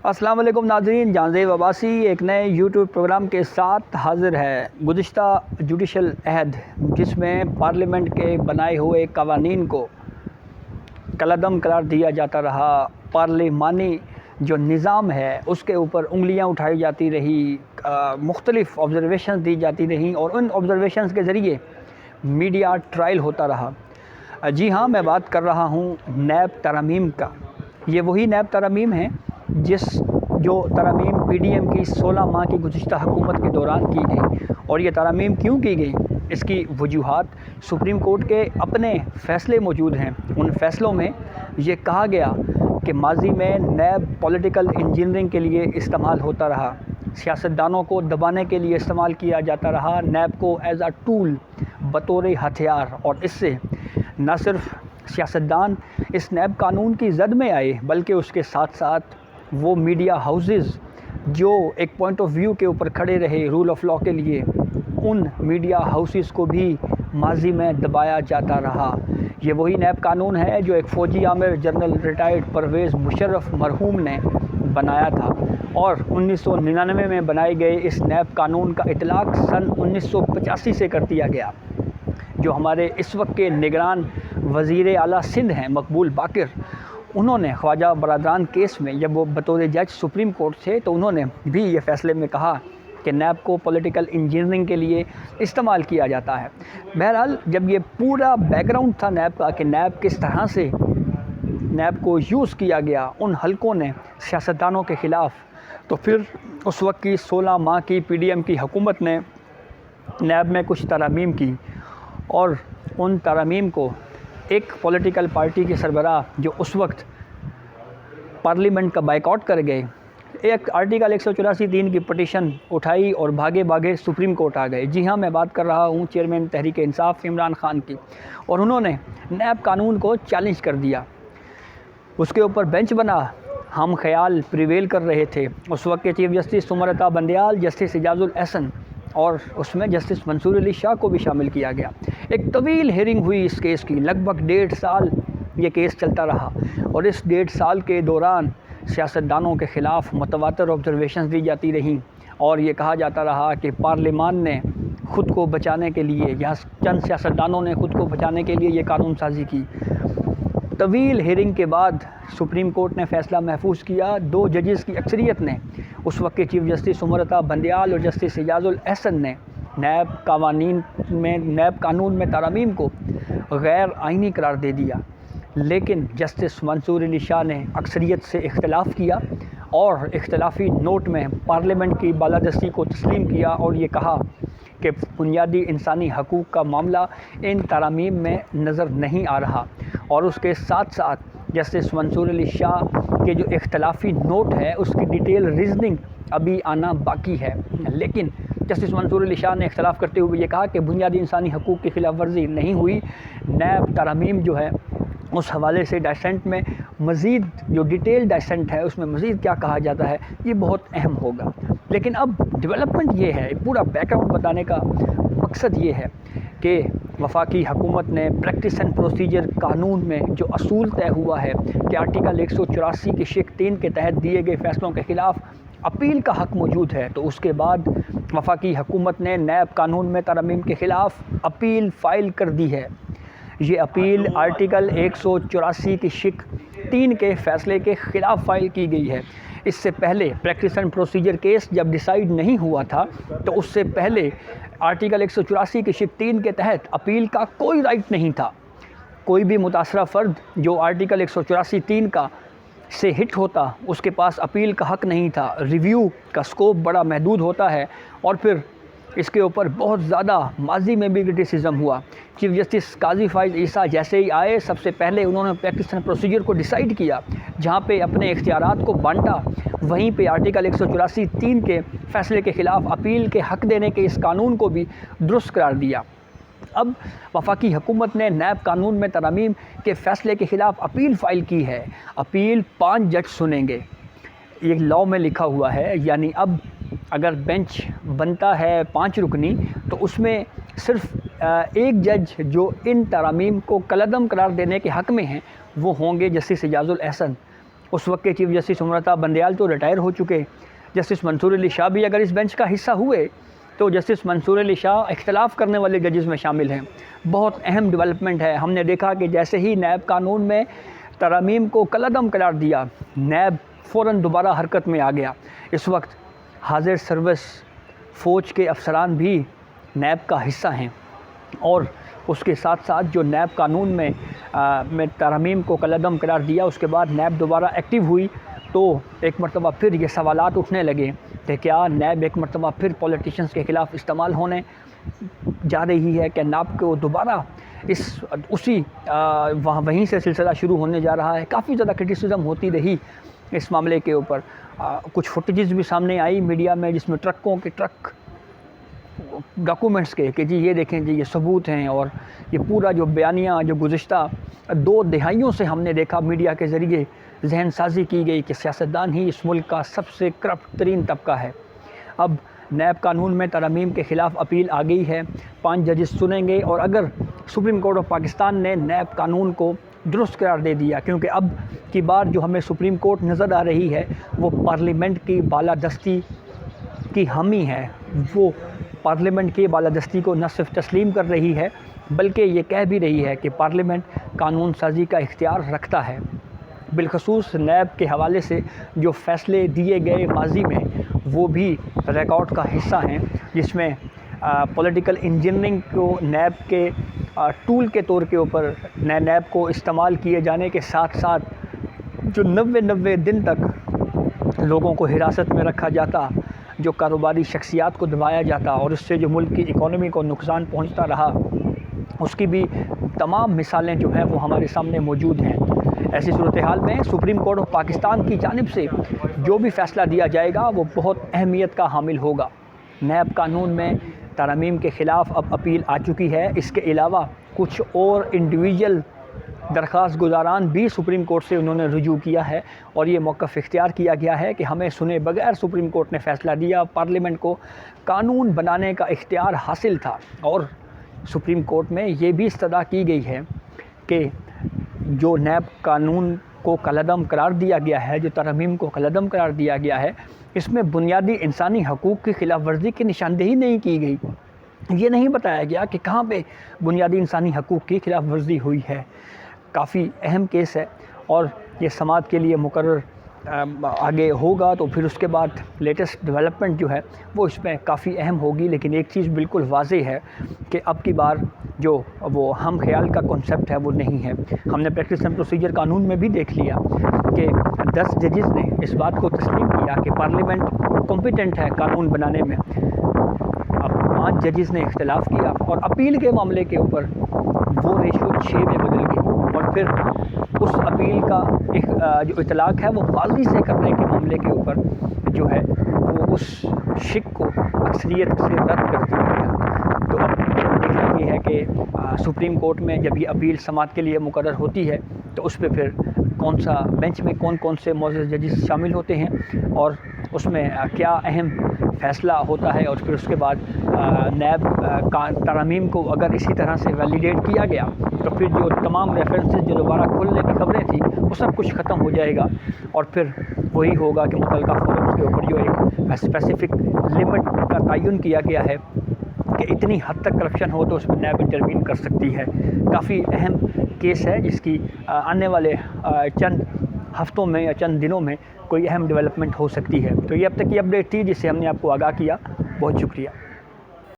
السلام علیکم ناظرین، جانزیب عباسی ایک نئے یوٹیوب پروگرام کے ساتھ حاضر ہے۔ گزشتہ جوڈیشل عہد جس میں پارلیمنٹ کے بنائے ہوئے قوانین کو کالعدم قرار دیا جاتا رہا، پارلیمانی جو نظام ہے اس کے اوپر انگلیاں اٹھائی جاتی رہی، مختلف آبزرویشنز دی جاتی رہیں اور ان آبزرویشنز کے ذریعے میڈیا ٹرائل ہوتا رہا۔ جی ہاں، میں بات کر رہا ہوں نیب ترامیم کا۔ یہ وہی نیب ترامیم ہیں جو ترامیم پی ڈی ایم کی 16 ماہ کی گزشتہ حکومت کے دوران کی گئی۔ اور یہ ترامیم کیوں کی گئی، اس کی وجوہات سپریم کورٹ کے اپنے فیصلے موجود ہیں۔ ان فیصلوں میں یہ کہا گیا کہ ماضی میں نیب پولیٹیکل انجینئرنگ کے لیے استعمال ہوتا رہا، سیاستدانوں کو دبانے کے لیے استعمال کیا جاتا رہا، نیب کو ایز اے ٹول، بطور ہتھیار، اور اس سے نہ صرف سیاستدان اس نیب قانون کی زد میں آئے بلکہ اس کے ساتھ ساتھ وہ میڈیا ہاؤسز جو ایک پوائنٹ آف ویو کے اوپر کھڑے رہے رول آف لاء کے لیے، ان میڈیا ہاؤسز کو بھی ماضی میں دبایا جاتا رہا۔ یہ وہی نیب قانون ہے جو ایک فوجی عامر جنرل ریٹائرڈ پرویز مشرف مرحوم نے بنایا تھا، اور 1999 میں بنائے گئے اس نیب قانون کا اطلاق سن 1985 سے کر دیا گیا۔ جو ہمارے اس وقت کے نگران وزیر اعلیٰ سندھ ہیں مقبول باقر، انہوں نے خواجہ برادران کیس میں جب وہ بطور جج سپریم کورٹ تھے تو انہوں نے بھی یہ فیصلے میں کہا کہ نیب کو پولیٹیکل انجینئرنگ کے لیے استعمال کیا جاتا ہے۔ بہرحال جب یہ پورا بیک گراؤنڈ تھا نیب کا کہ نیب کس طرح سے نیب کو یوز کیا گیا ان حلقوں نے سیاستدانوں کے خلاف، تو پھر اس وقت کی 16 ماہ کی پی ڈی ایم کی حکومت نے نیب میں کچھ ترامیم کی، اور ان ترامیم کو ایک پولیٹیکل پارٹی کے سربراہ جو اس وقت پارلیمنٹ کا بائیکاٹ کر گئے، ایک آرٹیکل 184(3) کی پٹیشن اٹھائی اور بھاگے سپریم کورٹ آ گئے۔ جی ہاں، میں بات کر رہا ہوں چیئرمین تحریک انصاف عمران خان کی، اور انہوں نے نیب قانون کو چیلنج کر دیا۔ اس کے اوپر بینچ بنا، ہم خیال پریویل کر رہے تھے۔ اس وقت کے chief justice سمرتا Bandial, justice Ijaz ul Ahsan, اور اس میں جسٹس منصور علی شاہ کو بھی شامل کیا گیا۔ ایک طویل ہیئرنگ ہوئی اس کیس کی، لگ بھگ 1.5 سال یہ کیس چلتا رہا، اور اس 1.5 سال کے دوران سیاستدانوں کے خلاف متواتر آبزرویشنز دی جاتی رہیں، اور یہ کہا جاتا رہا کہ پارلیمان نے خود کو بچانے کے لیے یا چند سیاستدانوں نے خود کو بچانے کے لیے یہ قانون سازی کی۔ طویل ہیئرنگ کے بعد سپریم کورٹ نے فیصلہ محفوظ کیا۔ 2 ججز کی اکثریت نے، اس وقت کے چیف جسٹس سمرتا بندیال اور جسٹس اعجاز الاحسن نے، نیب قانون میں ترامیم کو غیر آئینی قرار دے دیا، لیکن جسٹس منصور علی شاہ نے اکثریت سے اختلاف کیا اور اختلافی نوٹ میں پارلیمنٹ کی بالادستی کو تسلیم کیا، اور یہ کہا کہ بنیادی انسانی حقوق کا معاملہ ان ترامیم میں نظر نہیں آ رہا، اور اس کے ساتھ ساتھ جسٹس منصور علی شاہ کے جو اختلافی نوٹ ہے اس کی ڈیٹیل ریزننگ ابھی آنا باقی ہے۔ لیکن جسٹس منصور علی شاہ نے اختلاف کرتے ہوئے یہ کہا کہ بنیادی انسانی حقوق کی خلاف ورزی نہیں ہوئی۔ نیب ترامیم جو ہے اس حوالے سے ڈائسنٹ میں مزید جو ڈیٹیل ڈائسنٹ ہے اس میں مزید کیا کہا جاتا ہے یہ بہت اہم ہوگا۔ لیکن اب ڈیولپمنٹ یہ ہے، پورا بیک گراؤنڈ بتانے کا مقصد یہ ہے کہ وفاقی حکومت نے پریکٹس اینڈ پروسیجر قانون میں جو اصول طے ہوا ہے کہ آرٹیکل 184 کی شق 3 کے تحت دیے گئے فیصلوں کے خلاف اپیل کا حق موجود ہے، تو اس کے بعد وفاقی حکومت نے نیب قانون میں ترامیم کے خلاف اپیل فائل کر دی ہے۔ یہ اپیل آرٹیکل 184 کی شق 3 کے فیصلے کے خلاف فائل کی گئی ہے۔ اس سے پہلے پریکٹس اینڈ پروسیجر کیس جب ڈیسائیڈ نہیں ہوا تھا تو اس سے پہلے آرٹیکل 184 کی شق 3 کے تحت اپیل کا کوئی رائٹ نہیں تھا۔ کوئی بھی متاثرہ فرد جو آرٹیکل 184(3) کا سے ہٹ ہوتا اس کے پاس اپیل کا حق نہیں تھا۔ ریویو کا سکوپ بڑا محدود ہوتا ہے، اور پھر اس کے اوپر بہت زیادہ ماضی میں بھی کرٹیسزم ہوا۔ چیف جسٹس قاضی فائز عیسیٰ جیسے ہی آئے، سب سے پہلے انہوں نے پریکٹس اینڈ پروسیجر کو ڈیسائیڈ کیا، جہاں پہ اپنے اختیارات کو بانٹا، وہیں پہ آرٹیکل 184(3) کے فیصلے کے خلاف اپیل کے حق دینے کے اس قانون کو بھی درست قرار دیا۔ اب وفاقی حکومت نے نیب قانون میں ترامیم کے فیصلے کے خلاف اپیل فائل کی ہے۔ اپیل 5 جج سنیں گے، یہ لاء میں لکھا ہوا ہے، یعنی اب اگر بینچ بنتا ہے 5 رکنی تو اس میں صرف ایک جج جو ان ترامیم کو کالعدم قرار دینے کے حق میں ہیں وہ ہوں گے جسٹس اعجاز الاحسن، اس وقت کے چیف جسٹس امرتا بندیال تو ریٹائر ہو چکے، جسٹس منصور علی شاہ بھی اگر اس بینچ کا حصہ ہوئے تو جسٹس منصور علی شاہ اختلاف کرنے والے ججز میں شامل ہیں۔ بہت اہم ڈیولپمنٹ ہے، ہم نے دیکھا کہ جیسے ہی نیب قانون میں ترامیم کو کالعدم قرار دیا، نیب فوراً دوبارہ حرکت میں آ گیا۔ اس وقت حاضر سروس فوج کے افسران بھی نیب کا حصہ ہیں، اور اس کے ساتھ ساتھ جو نیب قانون میں ترامیم کو کالعدم قرار دیا، اس کے بعد نیب دوبارہ ایکٹیو ہوئی تو ایک مرتبہ پھر یہ سوالات اٹھنے لگے کہ کیا نیب ایک مرتبہ پھر پولیٹیشنز کے خلاف استعمال ہونے جا رہی ہے، کہ نیب کو دوبارہ وہیں سے سلسلہ شروع ہونے جا رہا ہے۔ کافی زیادہ کرٹیسزم ہوتی رہی اس معاملے کے اوپر۔ کچھ فوٹیجز بھی سامنے آئی میڈیا میں جس میں ٹرکوں کے ٹرک ڈاکومنٹس کے کہ جی یہ دیکھیں جی یہ ثبوت ہیں، اور یہ پورا جو بیانیہ جو گزشتہ 2 دہائیوں سے ہم نے دیکھا میڈیا کے ذریعے ذہن سازی کی گئی کہ سیاستدان ہی اس ملک کا سب سے کرپٹ ترین طبقہ ہے۔ اب نیب قانون میں ترامیم کے خلاف اپیل آ گئی ہے، 5 ججز چنیں گے، اور اگر سپریم کورٹ آف پاکستان نے نیب قانون کو درست قرار دے دیا، کیونکہ اب کی بار جو ہمیں سپریم کورٹ نظر آ رہی ہے وہ پارلیمنٹ کی بالادستی کی حامی ہے، وہ پارلیمنٹ کی بالادستی کو نہ صرف تسلیم کر رہی ہے بلکہ یہ کہہ بھی رہی ہے کہ پارلیمنٹ قانون سازی کا اختیار رکھتا ہے۔ بالخصوص نیب کے حوالے سے جو فیصلے دیے گئے ماضی میں وہ بھی ریکارڈ کا حصہ ہیں، جس میں پولیٹیکل انجینئرنگ کو نیب کے ٹول کے طور کے اوپر نیب کو استعمال کیے جانے کے ساتھ ساتھ جو 90 دن تک لوگوں کو حراست میں رکھا جاتا، جو کاروباری شخصیات کو دبایا جاتا، اور اس سے جو ملک کی اکانومی کو نقصان پہنچتا رہا، اس کی بھی تمام مثالیں جو ہیں وہ ہمارے سامنے موجود ہیں۔ ایسی صورتحال میں سپریم کورٹ آف پاکستان کی جانب سے جو بھی فیصلہ دیا جائے گا وہ بہت اہمیت کا حامل ہوگا۔ نیب قانون میں ترامیم کے خلاف اب اپیل آ چکی ہے، اس کے علاوہ کچھ اور انڈیویجول درخواست گزاران بھی سپریم کورٹ سے انہوں نے رجوع کیا ہے، اور یہ موقف اختیار کیا گیا ہے کہ ہمیں سنے بغیر سپریم کورٹ نے فیصلہ دیا، پارلیمنٹ کو قانون بنانے کا اختیار حاصل تھا، اور سپریم کورٹ میں یہ بھی استدعا کی گئی ہے کہ جو نیب قانون کو کالعدم قرار دیا گیا ہے، جو ترامیم کو کالعدم قرار دیا گیا ہے، اس میں بنیادی انسانی حقوق کی خلاف ورزی کی نشاندہی نہیں کی گئی۔ یہ نہیں بتایا گیا کہ کہاں پہ بنیادی انسانی حقوق کی خلاف ورزی ہوئی ہے۔ کافی اہم کیس ہے، اور یہ سماعت کے لیے مقرر آگے ہوگا، تو پھر اس کے بعد لیٹسٹ ڈیولپمنٹ جو ہے وہ اس میں کافی اہم ہوگی۔ لیکن ایک چیز بالکل واضح ہے کہ اب کی بار جو وہ ہم خیال کا کنسیپٹ ہے وہ نہیں ہے۔ ہم نے پریکٹس اینڈ پروسیجر قانون میں بھی دیکھ لیا کہ 10 ججز نے اس بات کو تسلیم کیا کہ پارلیمنٹ کمپیٹنٹ ہے قانون بنانے میں۔ اب 5 ججز نے اختلاف کیا، اور اپیل کے معاملے کے اوپر وہ ریشو 6 میں بدل گئی، اور پھر اس اپیل کا جو اطلاق ہے وہ بالغی سے کرنے کے معاملے کے اوپر جو ہے وہ اس شک کو اکثریت سے رد کر دیا گیا۔ تو اب دیکھنا یہ ہے کہ سپریم کورٹ میں جب یہ اپیل سماعت کے لیے مقرر ہوتی ہے تو اس پہ پھر کون سا بینچ میں کون سے معزز ججز شامل ہوتے ہیں، اور اس میں کیا اہم فیصلہ ہوتا ہے، اور پھر اس کے بعد نیب ترامیم کو اگر اسی طرح سے ویلیڈیٹ کیا گیا تو پھر جو تمام ریفرنسز جو دوبارہ کھلنے کی خبریں تھیں وہ سب کچھ ختم ہو جائے گا، اور پھر وہی ہوگا کہ متعلقہ فورمز کے اوپر جو ایک اسپیسیفک لمٹ کا تعین کیا گیا ہے کہ اتنی حد تک کرپشن ہو تو اس میں نیب انٹروین کر سکتی ہے۔ کافی اہم کیس ہے جس کی آنے والے چند ہفتوں میں یا چند دنوں میں کوئی اہم ڈیولپمنٹ ہو سکتی ہے۔ تو یہ اب تک کی اپڈیٹ تھی جس سے ہم نے آپ کو آگاہ کیا۔ بہت شکریہ۔